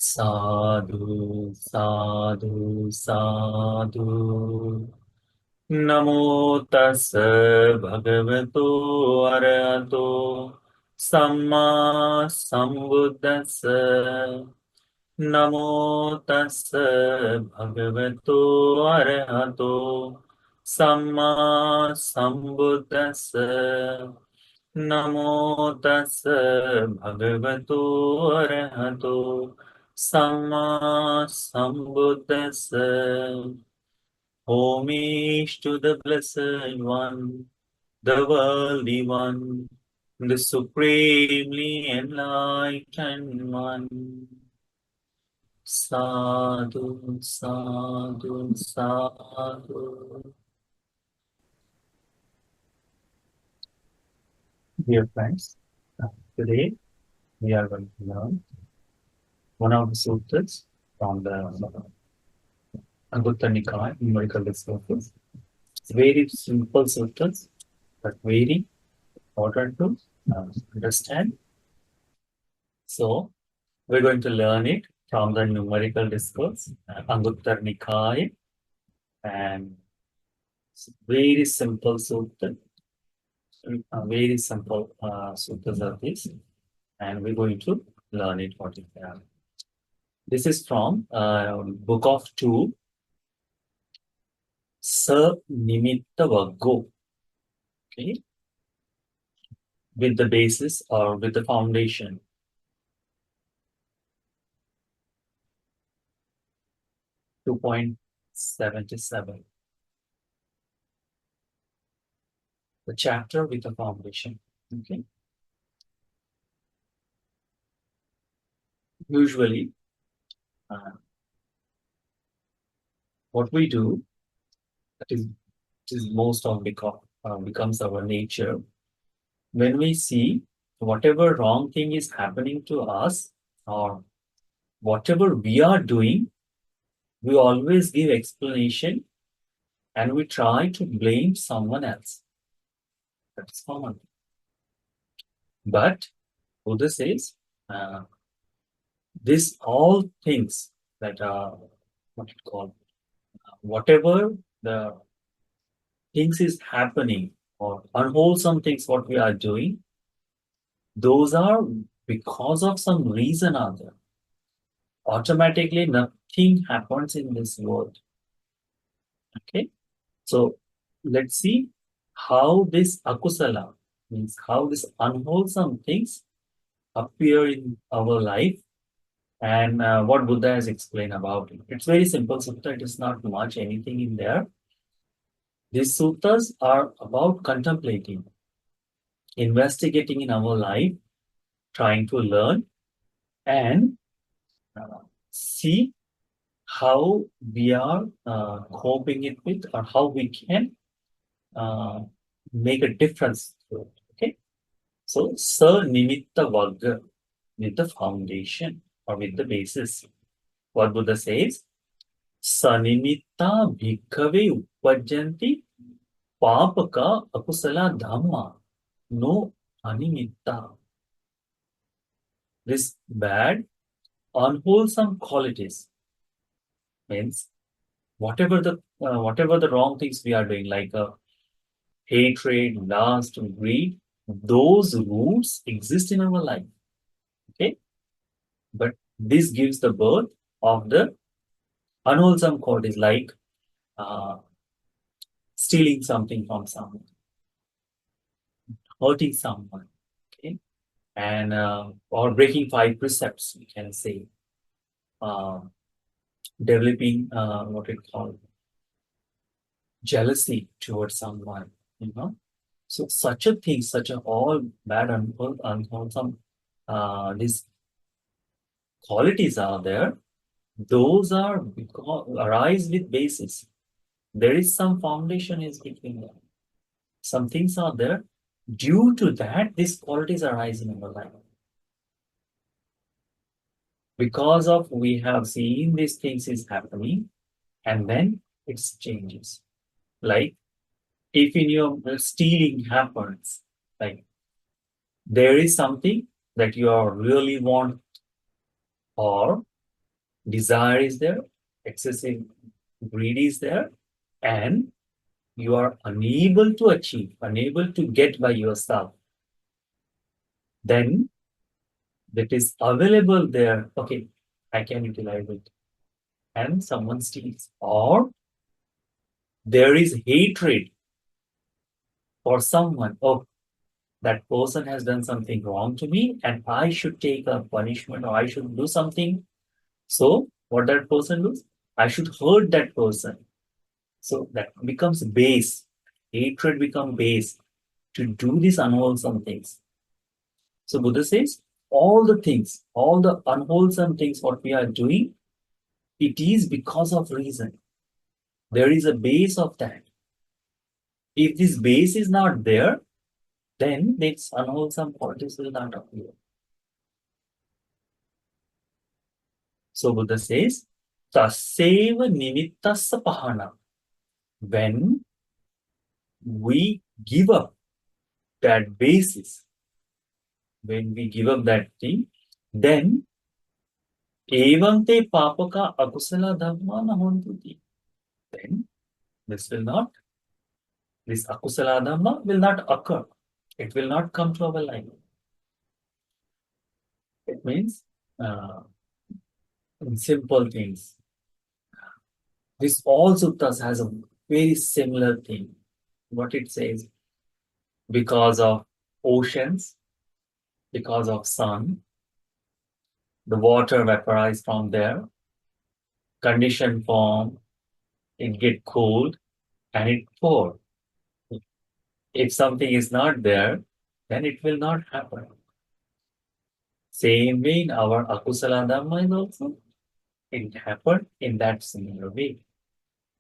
Sadhu, sadhu, sadhu. Namo tassa bhagavato arahato samma sambuddhassa. Namo tassa bhagavato arahato samma sambuddhassa. Namo tassa bhagavato arahato samma sambuddhassa. Homage to the Blessed One, the Worthy One, the Supremely Enlightened One. Sadhu, sadhu, sadhu. Dear friends, today we are going to learn one of the sutras from the Anguttara Nikaya, numerical discourses. It's very simple sutras, but very important to understand. So, we're going to learn it from the numerical discourse, Anguttara Nikaya, and it's very simple sutra, very simple sutras are these, and we're going to learn it what it is. This is from Book of Two, Sanimittavagga, okay, with the basis or with the foundation. 2.77. The chapter with the foundation. Okay. Usually, what we do, that is most of becomes our nature. When we see whatever wrong thing is happening to us or whatever we are doing, we always give explanation and we try to blame someone else. That's common. But Buddha says, this all things that are what it called, whatever the things is happening or unwholesome things what we are doing, those are because of some reason or other. Automatically nothing happens in this world. Okay, so let's see how this akusala, means how this unwholesome things appear in our life, and what Buddha has explained about it. It's very simple sutta, it is not much anything in there. These suttas are about contemplating, investigating in our life, trying to learn and see how we are coping it with or how we can make a difference to it. Okay, so Sanimittavagga, with the foundation or with the basis. What Buddha says, Sanimitta bhikkhave uppajjanti papaka akusala dhamma no animitta. This bad, unwholesome qualities means whatever the wrong things we are doing, like hatred, lust, greed, those roots exist in our life. Okay, but this gives the birth of the unwholesome qualities, like stealing something from someone, hurting someone, okay, and or breaking five precepts, we can say, developing what it called jealousy towards someone, you know. So such a thing, such a all bad, unwholesome, these qualities are there. Those are arise with basis. There is some foundation is between them. Some things are there. Due to that, these qualities arise in our life. Because of we have seen these things is happening, and then it changes. Like if in your stealing happens, like there is something that you are really want, or desire is there, excessive greed is there, and you are unable to achieve, unable to get by yourself, then that is available there. Okay, I can utilize it. And someone steals. Or there is hatred for someone. Oh, that person has done something wrong to me and I should take a punishment or I should do something. So what that person does, I should hurt that person. So that becomes base. Hatred becomes base to do these unwholesome things. So Buddha says, all the things, all the unwholesome things what we are doing, it is because of reason. There is a base of that. If this base is not there, then this unwholesome qualities will not appear. So Buddha says, Taseva nimittasya pahana. When we give up that basis, when we give up that thing, then evam te papaka akusala dhamma na hontuti. Then this will not, this akusala dhamma will not occur. It will not come to our life. It means in simple things. This all suttas has a very similar thing. What it says, because of oceans, because of sun, the water vaporizes from there, condition form, it get cold and it pour. If something is not there, then it will not happen. Same way in our akusala dhamma is also, it happened in that similar way.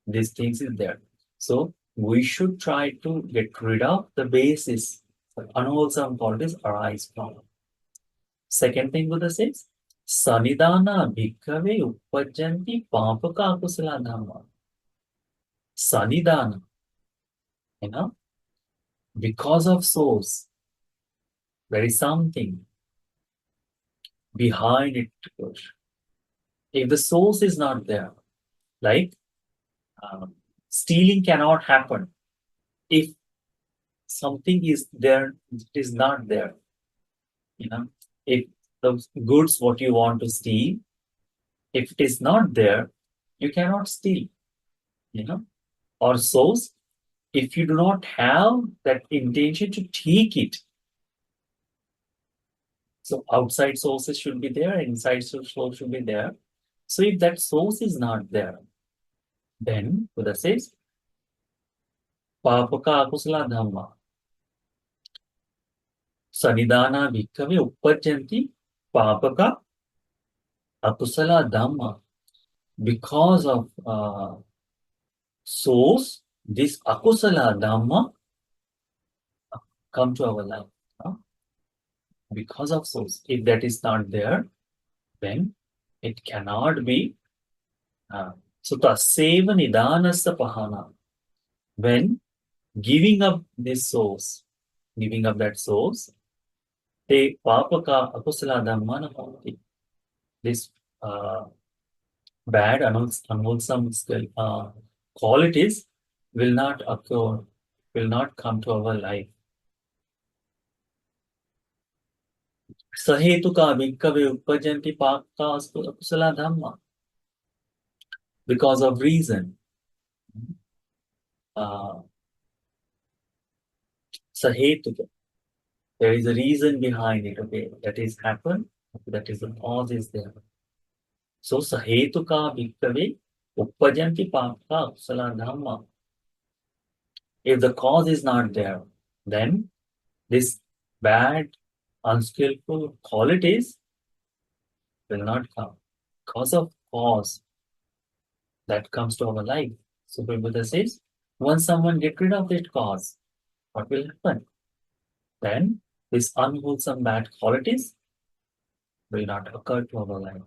These things is there. So we should try to get rid of the basis for unwholesome qualities arise from. Second thing Buddha says, Sanidana bhikkhave uppajjanti papaka akusala dhamma. Sanidana, you know, because of source, there is something behind it to push. If the source is not there, like stealing cannot happen. If something is there, it is not there. You know, if the goods what you want to steal, if it is not there, you cannot steal. You know, or source, if you do not have that intention to take it. So outside sources should be there, inside source should be there. So if that source is not there, then Buddha says, Papaka akusala dhamma. Sanidana bhikkhave uppajjanti papaka akusala dhamma. Because of source, this akusala dhamma come to our life. Because of source. If that is not there, then it cannot be. So taseva nidanasya pahana. When giving up this source, giving up that source, te papaka akusala dhamma na bhavati. This bad, unwholesome qualities will not occur, will not come to our life. Sahetuka bhikkhave uppajjanti papaka akusala dhamma. Because of reason. Sahetuka. There is a reason behind it, okay? That is happened, that is the cause is there. So sahetuka bhikkhave uppajjanti papaka akusala dhamma. If the cause is not there, then this bad, unskillful qualities will not come. Because of cause that comes to our life. So Buddha says, once someone get rid of that cause, what will happen? Then these unwholesome bad qualities will not occur to our life.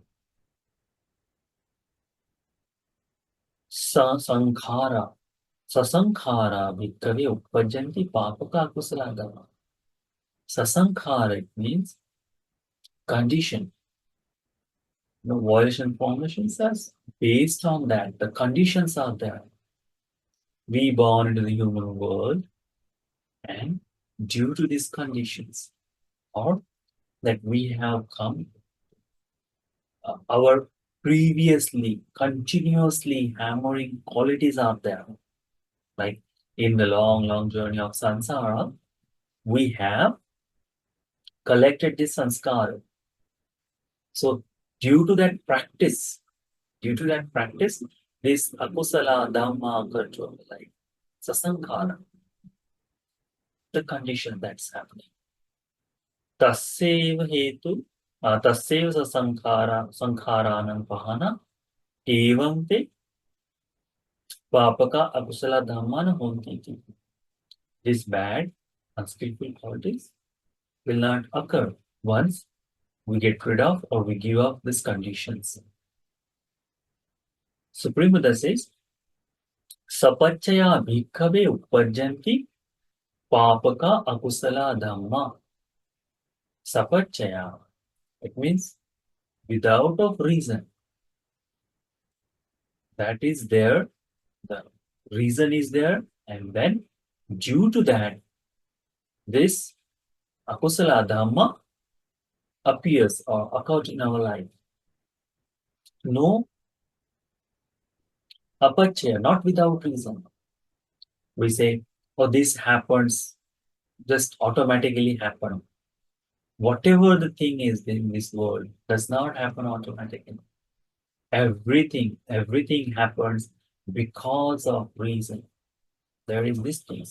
Sasankhara bhikkhave uppajjanti papaka akusala dhamma. Sasankhara, it means condition. No violation formation says based on that, the conditions are there. We born into the human world, and due to these conditions, or that we have come, our previously continuously hammering qualities are there. Like in the long, long journey of samsara, we have collected this sanskara. So due to that practice, this akusala dhamma control, like sasankhara, the condition that's happening. Tassev hetu, tassev sankharanam pahana, evam te papaka akusala dhamma honti. These bad, unskillful qualities will not occur once we get rid of or we give up these conditions. Supreme Buddha says, Sapachaya bhikkhave upajjanti papaka akusala dhamma. Sapachaya. It means without of reason. That is there. The reason is there. And then due to that, this akusala dhamma appears or occurs in our life. No apachaya, not without reason. We say, oh, this happens, just automatically happen. Whatever the thing is in this world does not happen automatically. Everything happens because of reason. There is this thing.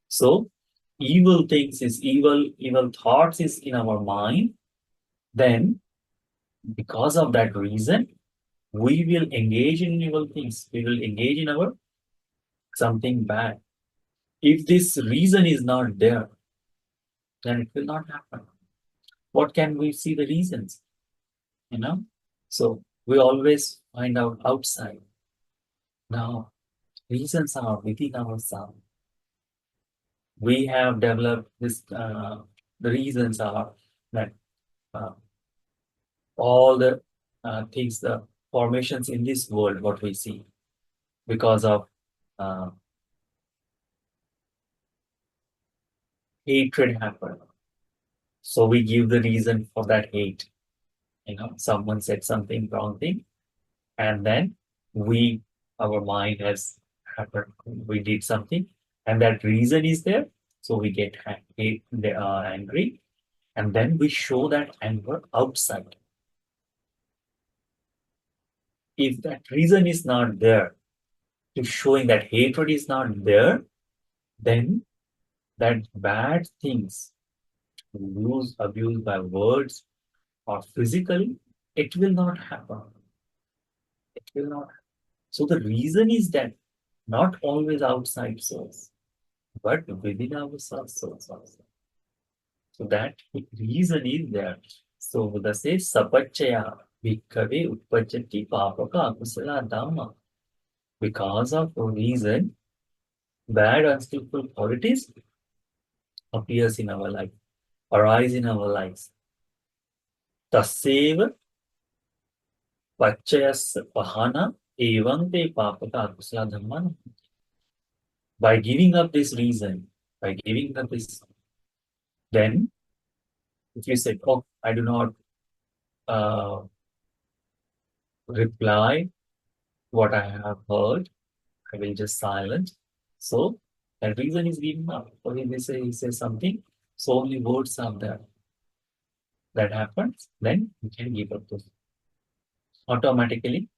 So evil things is evil thoughts is in our mind. Then because of that reason, we will engage in evil things. We will engage in our something bad. If this reason is not there, then it will not happen. What can we see the reasons? You know? So we always find out outside. Now, reasons are within ourselves. We have developed this, the reasons are that uh, all the things, the formations in this world, what we see, because of uh, hatred happen. So we give the reason for that hate. Someone said something wrong thing, and then we, our mind has happened, we did something, and that reason is there. So we get angry, and then we show that anger outside. If that reason is not there, to showing that hatred is not there, then that bad things, abused by words or physically, it will not happen. It will not. So the reason is that not always outside source, but within ourselves also. So that reason is there. So Buddha says, Sapachaya bhikkhave utpajjati papaka akusala dhamma. Because of a reason, bad unskillful qualities appears in our life, arise in our lives. Taseva pachayas pahana evam te papaka akusala dhamma. By giving up this reason, by giving up this, then if you say, oh, I do not uh, reply what I have heard, I will just silent. So that reason is given up. Or he says something, so only words are there. That happens, then we can give up those. Automatically,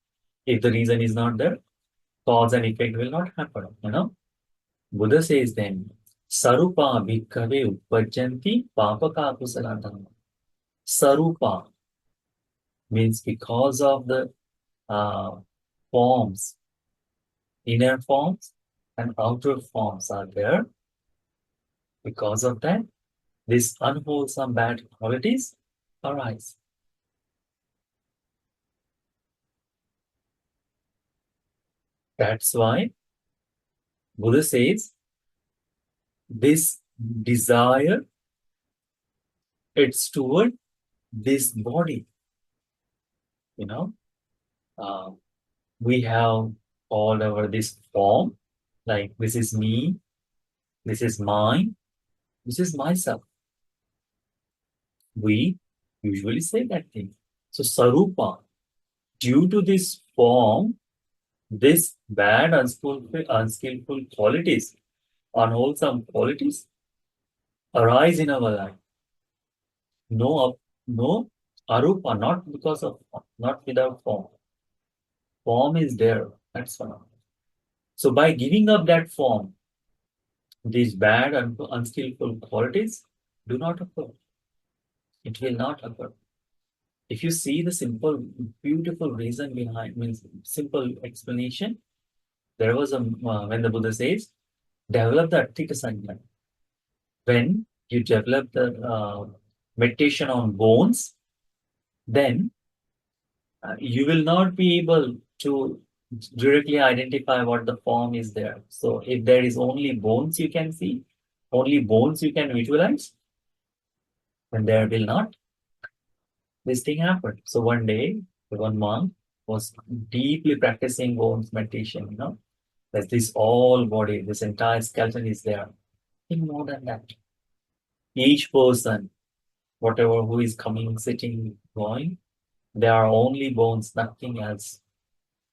if the reason is not there, cause and effect will not happen. Buddha says then, Sarupa bhikkhave upajjanti papaka kusala dhamma. Sarupa means because of the uh, forms, inner forms and outer forms are there. Because of that, these unwholesome bad qualities arise. That's why Buddha says this desire, it's toward this body. You know, uh, we have all over this form, like this is me, this is mine, this is myself. We usually say that thing. So Sarupa, due to this form, this bad, unskillful qualities, unwholesome qualities arise in our life. No, no arupa, not because of, not without form. Form is there. That's one. So by giving up that form, these bad and unskillful qualities do not occur. It will not occur. If you see the simple, beautiful reason behind, means simple explanation, there was a when the Buddha says, develop the Atthika Sanya. When you develop the meditation on bones, then you will not be able to directly identify what the form is there. So if there is only bones you can see, only bones you can visualize, then there will not this thing happen. So one day, one monk was deeply practicing bones meditation, that this all body, this entire skeleton is there. Think more than that. Each person, whatever who is coming, sitting, going, they are only bones, nothing else.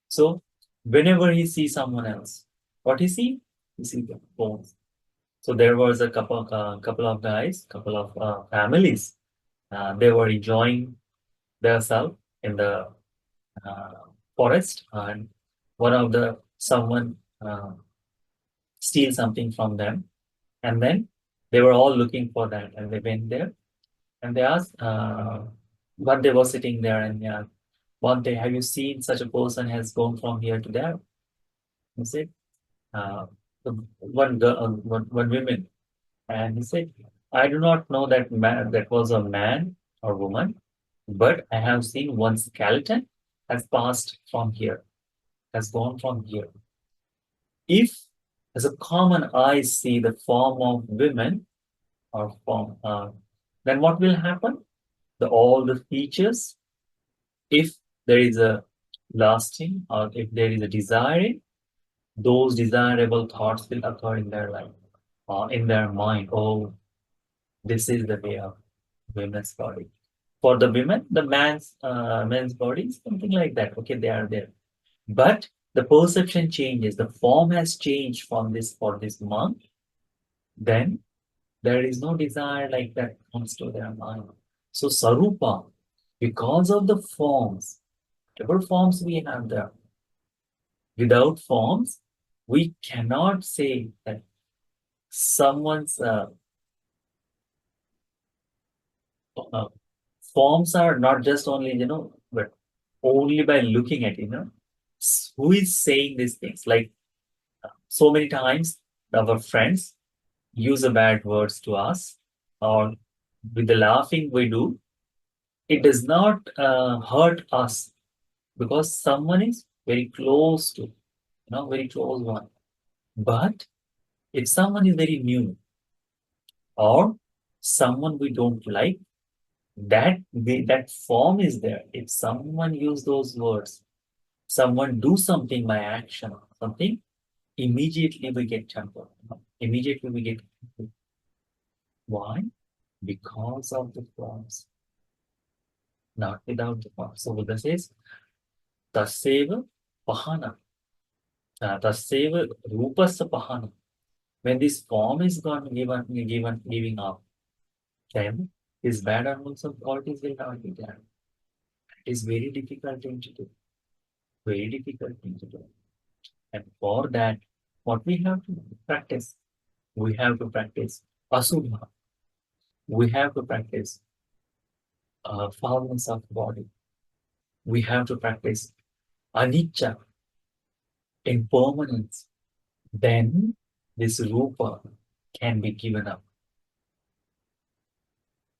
So whenever he sees someone else, what he see? He see the bones. So there was a couple of guys, couple of families. They were enjoying themselves in the uh, forest, and one of the someone steal something from them, and then they were all looking for that, and they went there and they asked, but they were sitting there and they asked, one day, have you seen such a person has gone from here to there? He said, uh, one girl, one woman, and he said, I do not know that man, that was a man or woman, but I have seen one skeleton has passed from here, has gone from here. If as a common eye see the form of women or form, then what will happen? All the features, if there is a lasting or if there is a desiring, those desirable thoughts will occur in their life, in their mind. Oh, this is the way of women's body. For the women, the men's body is something like that. Okay, they are there. But the perception changes, the form has changed from this for this monk, then there is no desire like that comes to their mind. So Sarupa, because of the forms, whatever forms we have there, without forms, we cannot say that someone's uh, forms are not just only, but only by looking at, who is saying these things. Like so many times, our friends use a bad words to us, or with the laughing we do, it does not hurt us because someone is very close to, very close one. But if someone is very new or someone we don't like, that form is there. If someone use those words, someone do something by action, something, immediately we get tempered. Immediately we get tempered. Why? Because of the forms, not without the forms. So Buddha says, Taseva Pahana. Taseva Rupasa Pahana. When this form is gone, giving up, then his bad and wholesome qualities will not be there. It is very difficult thing to do. Very difficult thing to do. And for that, what we have to practice? We have to practice asubha. We have to practice foulness of body. We have to practice anicca, impermanence. Then this rupa can be given up.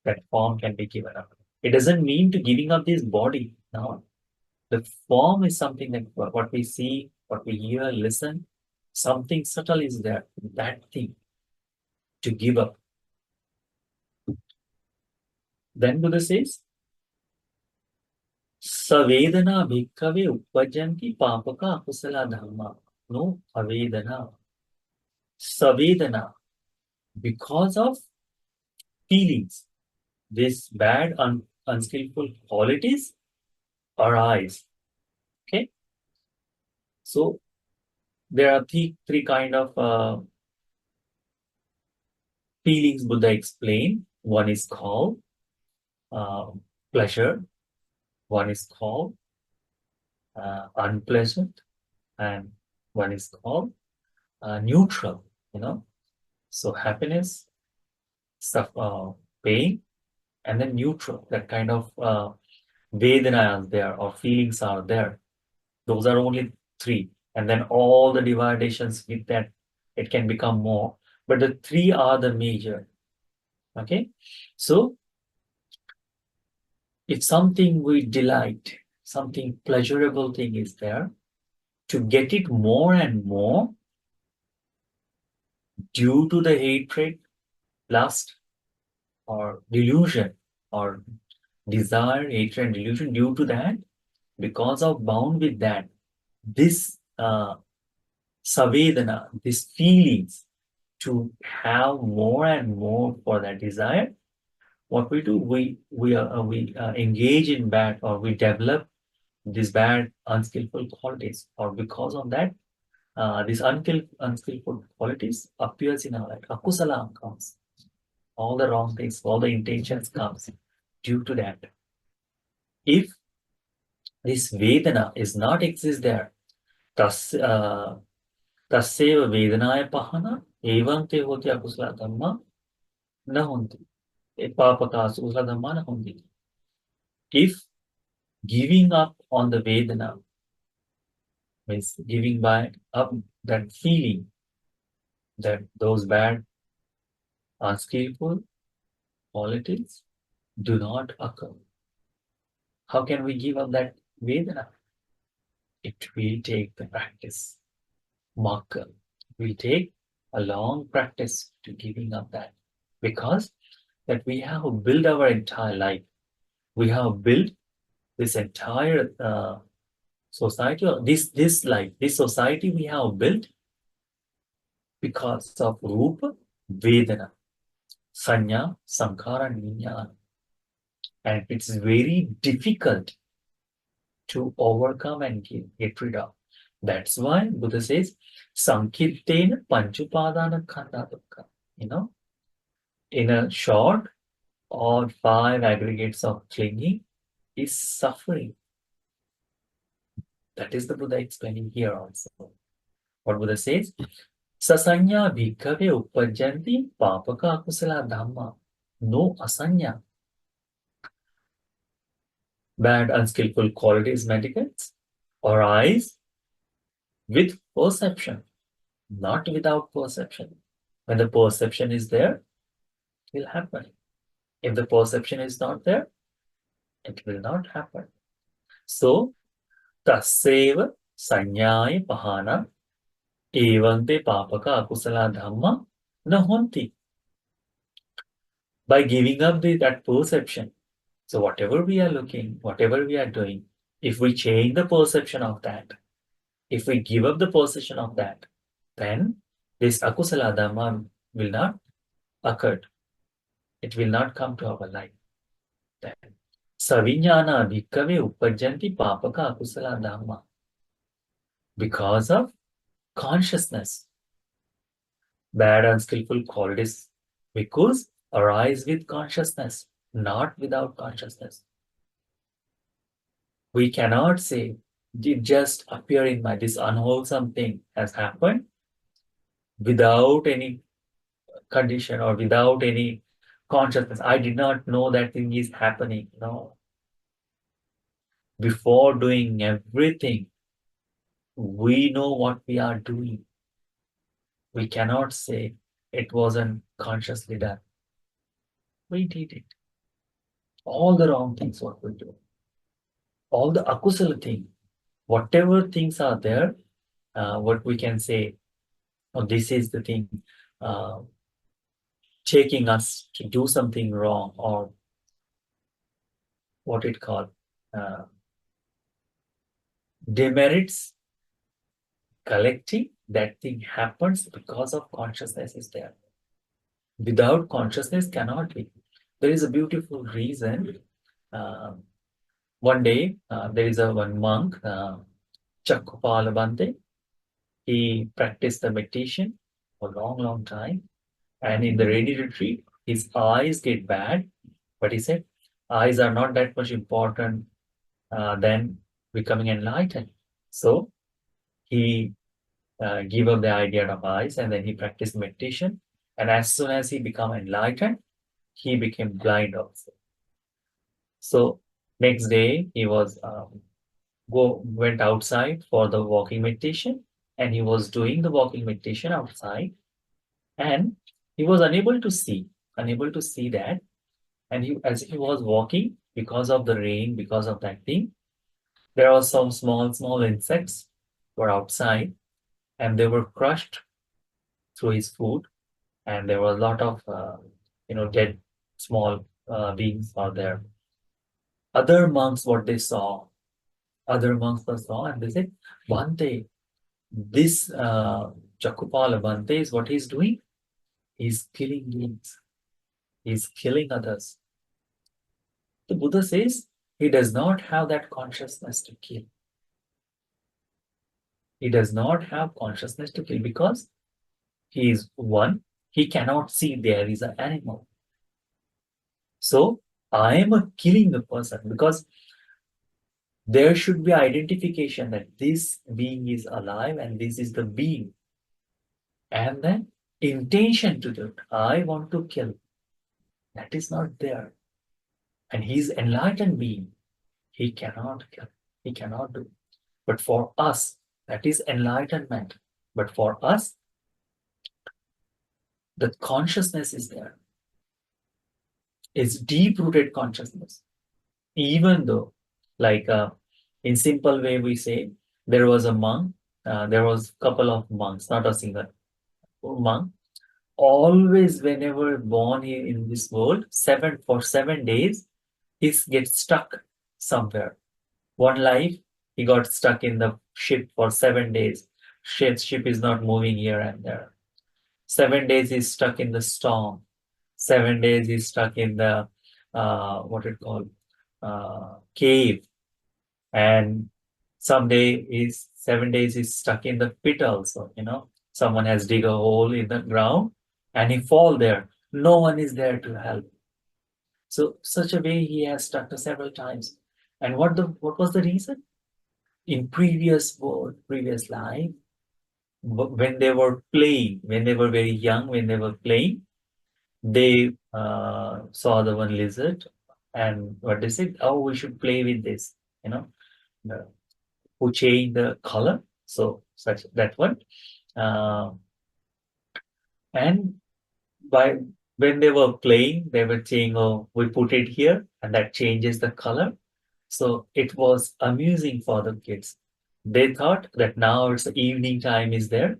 That form can be given up. It doesn't mean to giving up this body. No. The form is something that what we see, what we hear, listen, something subtle is there. That thing to give up. Then Buddha says, Savedana bhikkhave uppajjanti papaka akusala dhamma. No avedana. Savedana. Because of feelings, these bad, unskillful qualities arise. Okay. So there are three kind of feelings Buddha explained. One is called uh, pleasure. One is called unpleasant, and one is called neutral. You know, so happiness, stuff, pain, and then neutral. That kind of vedana is there or feelings are there. Those are only three, and then all the dividations with that it can become more. But the three are the major. Okay, so if something we delight, something pleasurable thing is there, to get it more and more due to the hatred, lust, or delusion, or desire, hatred, and delusion, due to that, because of bound with that, this savedana, these feelings to have more and more for that desire, what we do, we engage in bad, or we develop these bad, unskillful qualities, or because of that, these unskillful qualities appears in our life. Akusala comes. All the wrong things, all the intentions comes due to that. If this Vedana is not exist there, tas, taseva Vedanaya pahana, evam te hoti akusala dhamma na honti. Papaka akusala dhamma na honti. If giving up on the Vedana means giving back up that feeling that those bad, unskillful qualities do not occur. How can we give up that Vedana? It will take the practice. Marker will take a long practice to giving up that, because that we have built our entire life. We have built this entire society, or this life, this society we have built because of Rupa, Vedana, Sanya, Sankhara, and Vijnana. And it's very difficult to overcome and get rid of. That's why Buddha says, Sankirtena Panchupadana Khanda Dukkha. You know, in a short or five aggregates of clinging is suffering. That is the Buddha explaining here also. What Buddha says, Sasanya bhikkhave uppajjanti papaka akusala dhamma. No asanya. Bad, unskillful qualities, mendicants, arise with perception, not without perception. When the perception is there, it will happen. If the perception is not there, it will not happen. So, taseva sanyaya pahana evante papaka akusala dhamma na honti. By giving up that perception, so whatever we are looking, whatever we are doing, if we change the perception of that, if we give up the perception of that, then this akusala dhamma will not occur. It will not come to our life. Then, savinyana bhikkhave uppajjanti papaka akusala dhamma. Because of consciousness, bad unskillful qualities, because arise with consciousness, not without consciousness. We cannot say, it just appear in my, this unwholesome thing has happened without any condition or without any consciousness. I did not know that thing is happening. No. Before doing everything, we know what we are doing. We cannot say it wasn't consciously done. We did it. All the wrong things what we do. All the akusala thing. Whatever things are there, what we can say, oh, this is the thing taking us to do something wrong, or what it called, demerits collecting, that thing happens because of consciousness is there. Without consciousness cannot be. There is a beautiful reason. Uh, One day, there is a one monk, Chakkupalabante. He practiced the meditation for a long, long time. And in the rainy retreat, his eyes get bad. But he said, eyes are not that much important than becoming enlightened. So he gave up the idea of eyes and then he practiced meditation. And as soon as he became enlightened, he became blind also. So next day he was went outside for the walking meditation, and he was doing the walking meditation outside, and he was unable to see that, and he as he was walking because of the rain, because of that thing, there were some small insects were outside, and they were crushed through his foot, and there were a lot of dead small beings out there. Other monks, what they saw, other monks saw, and they said, Bhante, this Chakupala Bhante is what he's doing. He's killing beings. He's killing others. The Buddha says he does not have that consciousness to kill. He does not have consciousness to kill because he is one. He cannot see there is an animal. So I am a killing the person because there should be identification that this being is alive and this is the being. And then intention to do it. I want to kill. That is not there. And he's enlightened being. He cannot kill. He cannot do. But for us, that is enlightenment. But for us, the consciousness is there. It's deep-rooted consciousness. Even though, like in simple way, we say there was a monk, there was a couple of monks, not a single monk. Always, whenever born in this world, for 7 days, he gets stuck somewhere. One life, he got stuck in the ship for 7 days. Ship is not moving here and there. 7 days he's stuck in the storm. 7 days he's stuck in the what it called cave. And someday is 7 days he's stuck in the pit also. Someone has dig a hole in the ground and he fall there. No one is there to help. So such a way he has stuck several times. And what was the reason? In previous world, previous life, when they were playing, when they were very young, when they were playing, they saw the one lizard, and what they said, oh, we should play with this, the, who changed the color, so such that one, uh, and by when they were playing, they were saying, oh, we put it here, and that changes the color. So it was amusing for the kids. They thought that now it's evening time is there.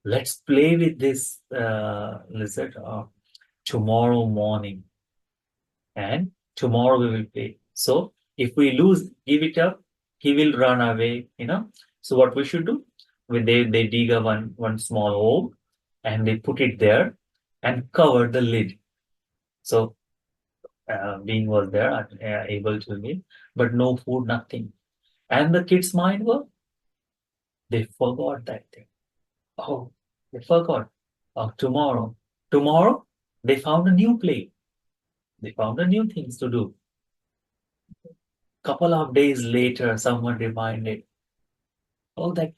Let's play with this lizard tomorrow morning. And tomorrow we will play. So if we lose, give it up, he will run away. So what we should do? They dig a one small hole and they put it there and cover the lid. So being was there, able to live, but no food, nothing. And the kids' mind they forgot that thing. Oh, they forgot. Oh, tomorrow. Tomorrow, they found a new play. They found a new things to do. Couple of days later, someone reminded, oh, that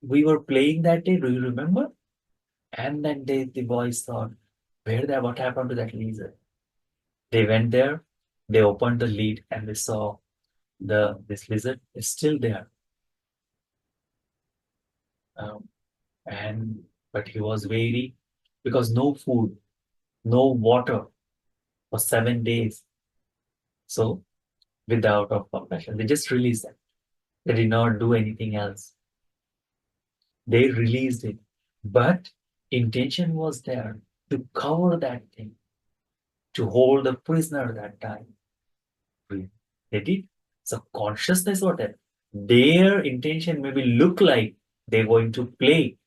we were playing that day. Do you remember? And then the boys thought, what happened to that lizard? They went there, they opened the lid, and they saw this lizard is still there. Um, and but he was wary because no food, no water for 7 days. So without of compassion, they just released that. They did not do anything else. They released it. But intention was there to cover that thing, to hold the prisoner that time. They did. So consciousness was there. Their intention maybe look like they're going to play,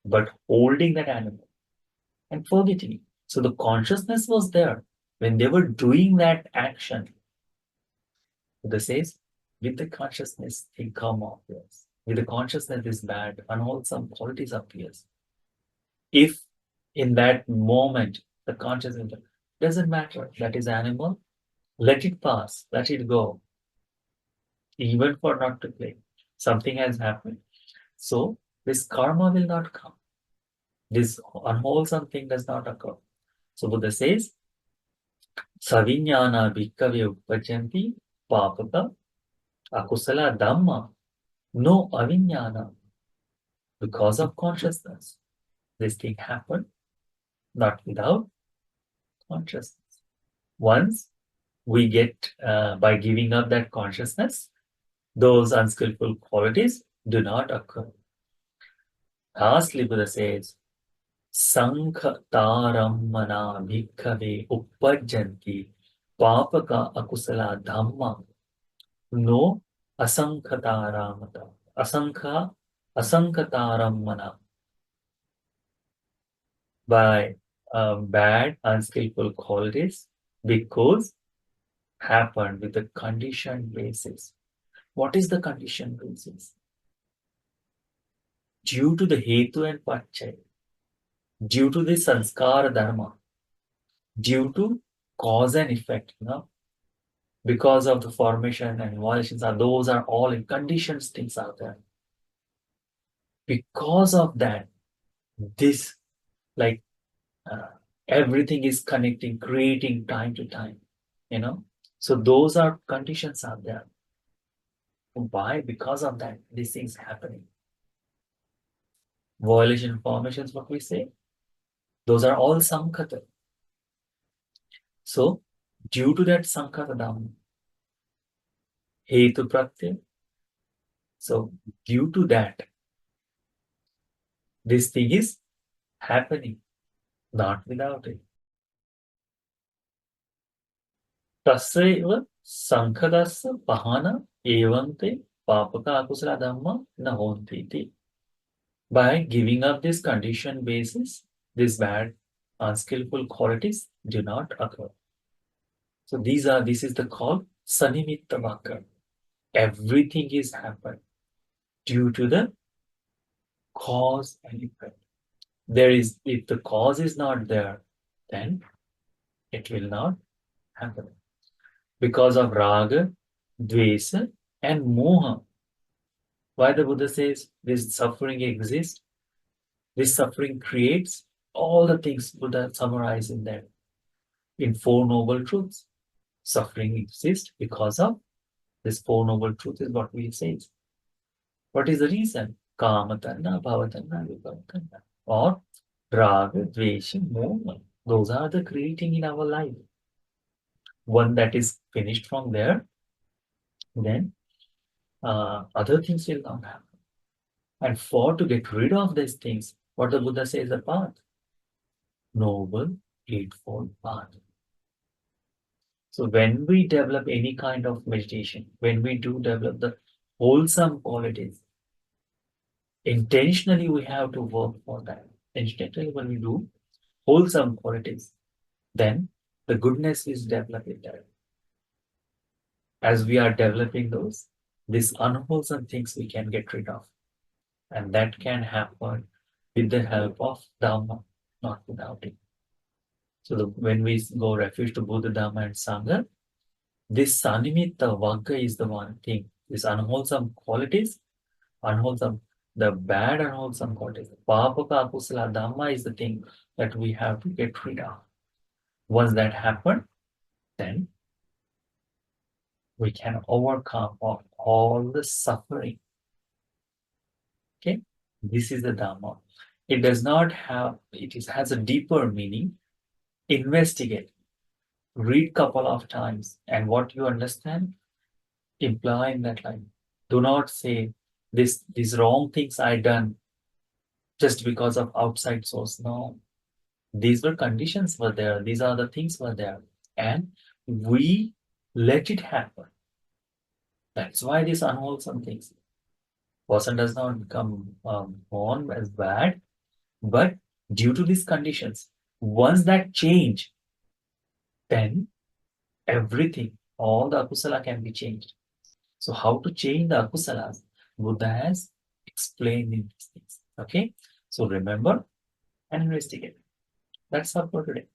but holding that animal and forgetting it. So the consciousness was there when they were doing that action. Buddha says, with the consciousness, a karma appears. With the consciousness, this bad, unwholesome qualities appears. If in that moment the consciousness doesn't matter, that is animal, let it pass, let it go, even for not to play. Something has happened. So this karma will not come. This unwholesome thing does not occur. So Buddha says, Savinyana bhikkhave uppajanti papaka akusala dhamma no avinyana. Because of consciousness, this thing happened, not without consciousness. Once we get, by giving up that consciousness, those unskillful qualities do not occur. Lastly, Buddha says, Sankha taramana bhikkhave uppajjanti papaka akusala dhamma no asankhataramata asankha asankhataramana. By bad unskillful qualities because happened with the conditioned basis. What is the conditioned basis? Due to the hetu and pachay, due to the sanskara dharma, due to cause and effect, because of the formation and violations, those are all in conditions things out there. Because of that, this, like, everything is connecting, creating time to time. So those are conditions out there. Why? Because of that, these things happening. Violation formations, what we say, those are all sankhata. So due to that sankhata dhamma, hetu pratyay, so due to that, this thing is happening, not without it. Tasyaiva sankhadasya pahana evante papaka akusala dhamma na honti iti. By giving up this condition basis, these bad, unskillful qualities do not occur. So this is the called Sanimittavagga. Everything is happened due to the cause and effect. If the cause is not there, then it will not happen. Because of raga, dvesa, and moha. Why the Buddha says this suffering exists? This suffering creates all the things Buddha summarized in there. In Four Noble Truths, suffering exists because of this Four Noble Truth is what we say. What is the reason? Kama tanna, bhava tanna, vibhava tanna. Or raga, dvesha, moha. Those are the creating in our life. One that is finished from there, then other things will not happen. And to get rid of these things, what the Buddha says, the path, noble, eightfold path. So when we develop any kind of meditation, when we do develop the wholesome qualities, intentionally we have to work for that. Intentionally when we do wholesome qualities, then the goodness is developing there. As we are developing those, these unwholesome things we can get rid of. And that can happen with the help of Dhamma, not without it. So when we go refuge to Buddha, Dhamma, and Sangha, this Sanimittavagga is the one thing. These unwholesome qualities, the bad unwholesome qualities, Papaka Akusala Dhamma is the thing that we have to get rid of. Once that happens, then we can overcome all the suffering. Okay, this is the Dhamma. It does not have, has a deeper meaning. Investigate, read couple of times, and what you understand, imply in that line. Do not say these wrong things I done just because of outside source. No, these were conditions were there. These are the things were there, and we let it happen. That's why these unwholesome things. Person does not become born as bad, but due to these conditions, once that change, then everything, all the akusala can be changed. So how to change the akusalas? Buddha has explained in these things. Okay. So remember and investigate. That's all for today.